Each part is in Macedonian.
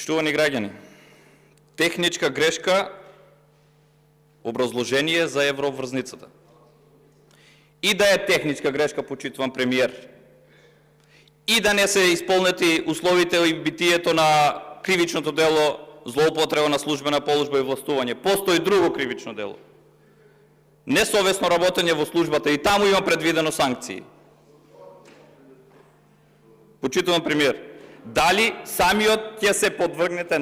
Почитувани граѓани, техничка грешка, образложение за евроврзницата. И да е техничка грешка, почитуван премиер, и да не се изпълнети условите и битието на кривичното дело злоупотреба на службена положба и властување. Постои друго кривично дело. Несовесно работење во службата, и таму има предвидено санкции. Почитуван премиер, дали самиот ќе се подвргнете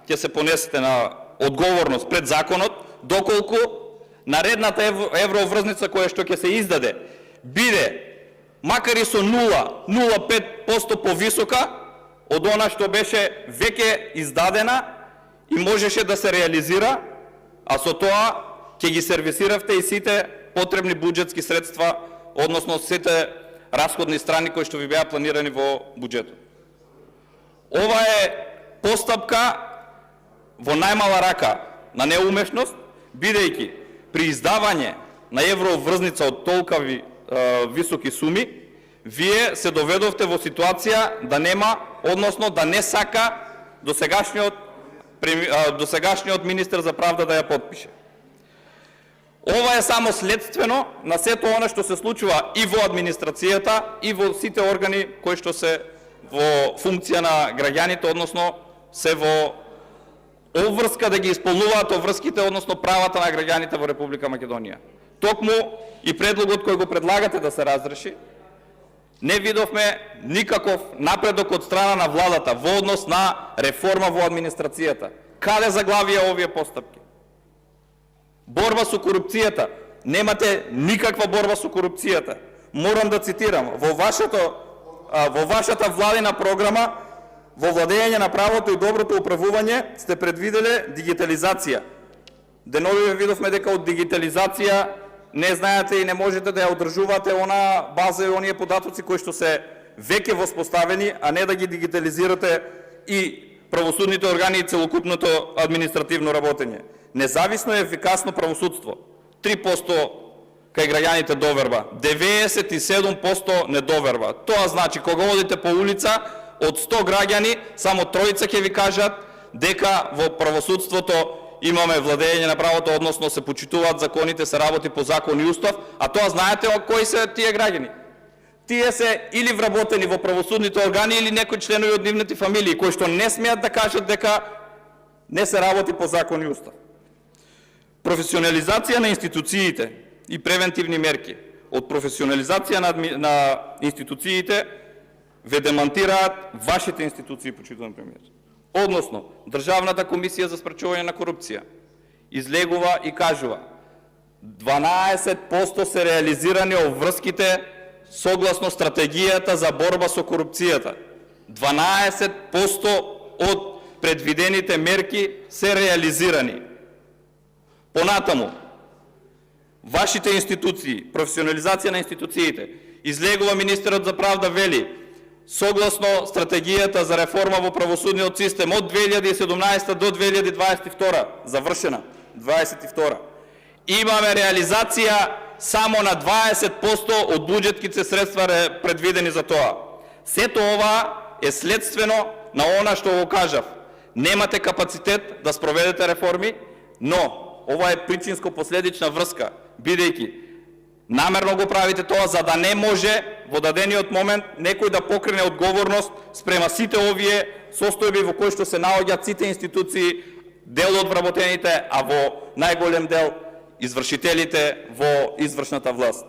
ќе се понесете на одговорност пред законот, доколку наредната евроврзница која што ќе се издаде биде макар и со 0,05% повисока од она што беше веќе издадена и можеше да се реализира, а со тоа ќе ги сервисиравте и сите потребни буџетски средства, односно сите расходни страни кои што ви беа планирани во буџетот. Ова е постапка во најмала рака на неумешност, бидејќи при издавање на евроврзница од толкави високи суми, вие се доведовте во ситуација да нема, односно да не сака досегашниот министер за правда да ја подпише. Ова е само следствено на сето она што се случува и во администрацијата, и во сите органи кои што се во функција на граѓаните, односно се во обврска да ги исполнуваат обврските, односно правата на граѓаните во Република Македонија. Токму и предлогот кој го предлагате да се разреши, не видовме никаков напредок од страна на владата во однос на реформа во администрацијата. Каде заглавија овие постапки? Борба со корупцијата. Немате никаква борба со корупцијата. Морам да цитирам, во вашата владина програма во владење на правото и доброто управување сте предвиделе дигитализација. Деновиве видовме дека од дигитализација не знаете и не можете да ја одржувате она база и оние податоци кои што се веќе воспоставени, а не да ги дигитализирате и правосудните органи и целокупното административно работење. Независно и ефикасно правосудство. 3% кај граѓаните доверба, 97% недоверба. Тоа значи кога одите по улица, од 100 граѓани само тројца ќе ви кажат дека во правосудството имаме владење на правото, односно се почитуваат законите, се работи по закон и устав, а тоа знаете кои се тие граѓани? Тие се или вработени во правосудните органи или некои членови од нивните фамилии, кои што не смеат да кажат дека не се работи по закон и устав. Професионализација на институциите и превентивни мерки. Од професионализација на институциите ве демантираат вашите институции, почитуван премиер. Односно, Државната комисија за спречување на корупција излегува и кажува 12% се реализирани обврските согласно стратегијата за борба со корупцијата. 12% од предвидените мерки се реализирани. Понатаму, вашите институции, професионализација на институциите, излегува министерот за правда вели, согласно стратегијата за реформа во правосудниот систем од 2017 до 2022, завршена 22, имаме реализација само на 20% од буџетските средства предвидени за тоа. Сето ова е следствено на она што го кажав. Немате капацитет да спроведете реформи, но ова е причинско-последична врска, бидејќи намерно го правите тоа за да не може во дадениот момент некој да покрене одговорност спрема сите овие состојби во кои што се наоѓаат сите институции, дел од вработените, а во најголем дел извршителите во извршната власт.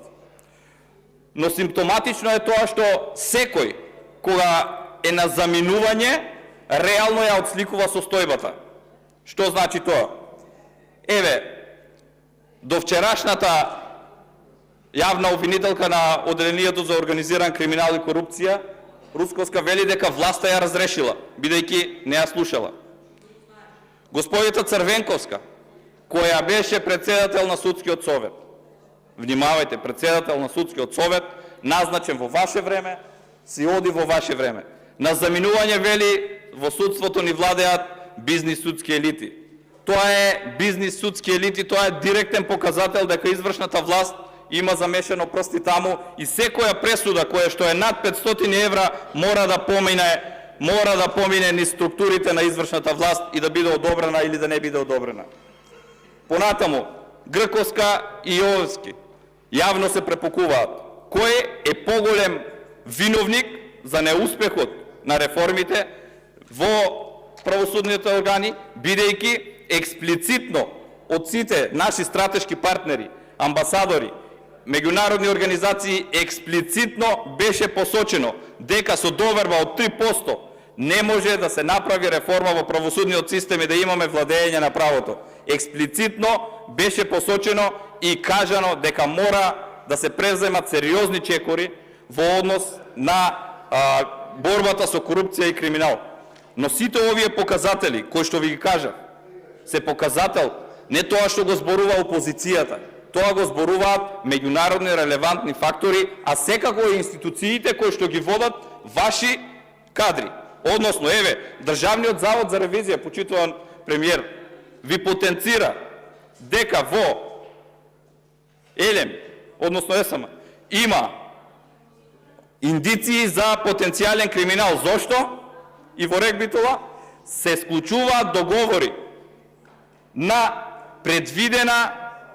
Но симптоматично е тоа што секој кога е на заминување реално ја отсликува состојбата. Што значи тоа? Еве, до вчерашната јавна обвинителка на Оделението за организиран криминал и корупција, Русковска, вели дека власта ја разрешила, бидејќи не ја слушала. Господица Црвенковска, која беше председател на Судскиот совет, внимавајте, председател на Судскиот совет, назначен во ваше време, си оди во ваше време. На заминување вели, во судството ни владеат бизнис судски елити. Тоа е бизнис судски елити, тоа е директен показател дека извршната власт има замешано прсти таму и секоја пресуда која што е над 500 евра мора да помине мора да помине низ структурите на извршната власт и да биде одобрена или да не биде одобрена. Понатаму, Грковска и Јовевски јавно се препокуваат. Кој е поголем виновник за неуспехот на реформите во правосудните органи, бидејќи експлицитно од сите наши стратешки партнери, амбасадори, меѓународни организации експлицитно беше посочено дека со доверба од 3% не може да се направи реформа во правосудниот систем и да имаме владење на правото. Експлицитно беше посочено и кажано дека мора да се преземат сериозни чекори во однос на борбата со корупција и криминал. Но сите овие показатели, кои што ви ги кажав, се показател не тоа што го зборува опозицијата, тоа го зборуваат меѓународни релевантни фактори, а секако и институциите кои што ги водат ваши кадри. Односно, еве, Државниот завод за ревизија, почитуван премиер, ви потенцира дека во ЕЛЕМ, односно ЕСМ, има индиции за потенцијален криминал. Зошто? И во регбитова се склучуваат договори на предвидена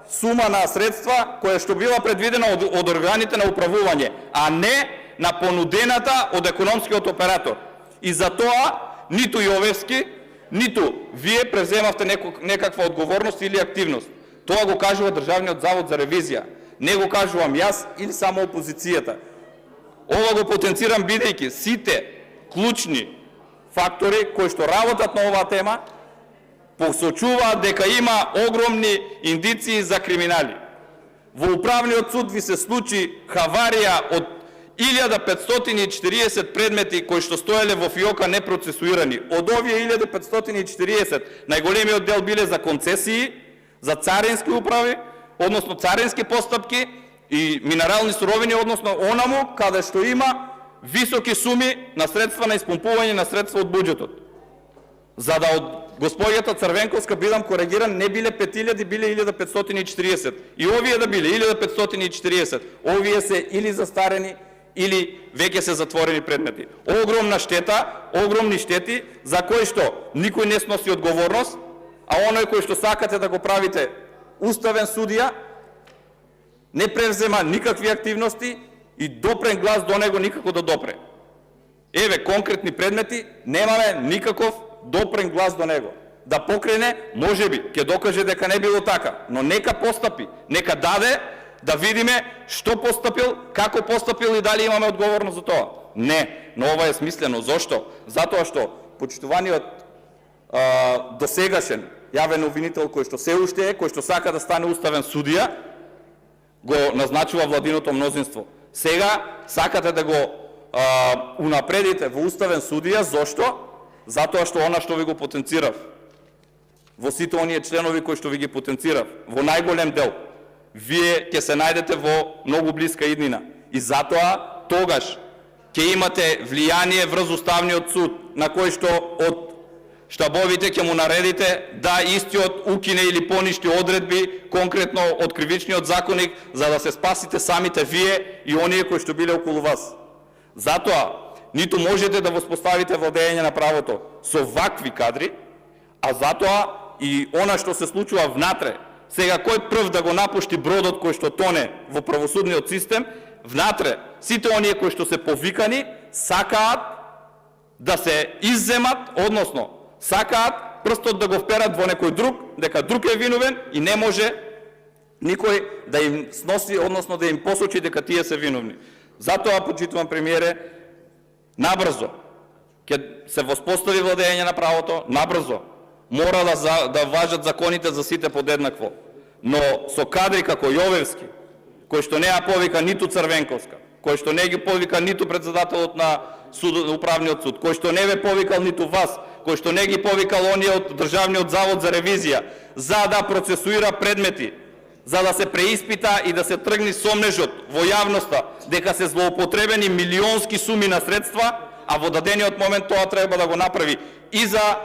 сума на средства која што била предвидена од органите на управување, а не на понудената од економскиот оператор. И за тоа ниту Јовевски, ниту вие преземавте некаква одговорност или активност. Тоа го кажува Државниот завод за ревизија. Не го кажувам јас или само опозицијата. Ова го потенцирам бидејќи сите клучни фактори кои што работат на оваа тема посочуваат дека има огромни индиции за криминали. Во Управниот суд ви се случи хаварија од 1540 предмети кои што стоеле во фиока непроцесуирани. Од овие 1540, најголемиот дел биле за концесии, за царински управи, односно царински постапки и минерални суровини, односно онаму каде што има високи суми на средства на испомпување на средства од буџетот. За да од господјата Црвенковска бидам коригиран, не биле 5000, биле 1540. И овие да биле 1540, овие се или застарени, или веќе се затворени предмети. Огромна штета, огромни штети, за кои што никој не сноси одговорност, а оној кој што сакате да го правите уставен судија, не превзема никакви активности и допрен глас до него никако да допре. Еве, конкретни предмети, немаме никаков допрен глас до него. Да покрене, можеби, ќе докаже дека не било така, но нека постапи, нека даде да видиме што постапил, како постапил и дали имаме одговорност за тоа. Не, но ова е смислено. Зошто? Затоа што почитуваниот досегашен јавен обвинител кој што се уште е, кој што сака да стане уставен судија, го назначува владиното мнозинство. Сега сакате да го унапредите во уставен судија. Зошто? Затоа што она што ви го потенцирав, во сите оние членови кои што ви ги потенцирав, во најголем дел, вие ќе се најдете во многу блиска иднина. И затоа тогаш ќе имате влијание врз Уставниот суд, на кој што од штабовите ќе му наредите да истиот укине или поништи одредби, конкретно од кривичниот законник, за да се спасите самите вие и оние кои што биле околу вас. Затоа ниту можете да воспоставите владење на правото со вакви кадри, а затоа и она што се случува внатре. Сега кој прв да го напушти бродот кој што тоне во правосудниот систем, внатре сите оние кои што се повикани сакаат да се изземат, односно сакаат прстот да го вперат во некој друг, дека друг е виновен и не може никој да им сноси, односно да им посочи дека тие се виновни. Затоа, почитувам премиере, набрзо ќе се воспостави владење на правото, набрзо мора да важат законите за сите подеднакво. Но со кадри како Јовевски, кој што не ја повика ниту Црвенковска, кој што не ги повика ниту председателот на Управниот суд, кој што не ве повикал ниту вас, кој што не ги повикал оние од Државниот завод за ревизија, за да процесуира предмети, за да се преиспита и да се тргни сомнежот во јавноста дека се злоупотребени милионски суми на средства, а во дадениот момент тоа треба да го направи и за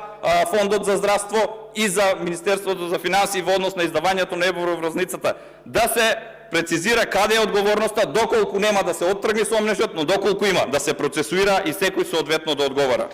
Фондот за здравство, и за Министерството за финансии во однос на издавањето на евроврозницата. Да се прецизира каде е одговорноста, доколку нема да се оттргне сомнежот, но доколку има да се процесуира и секој соодветно да одговара.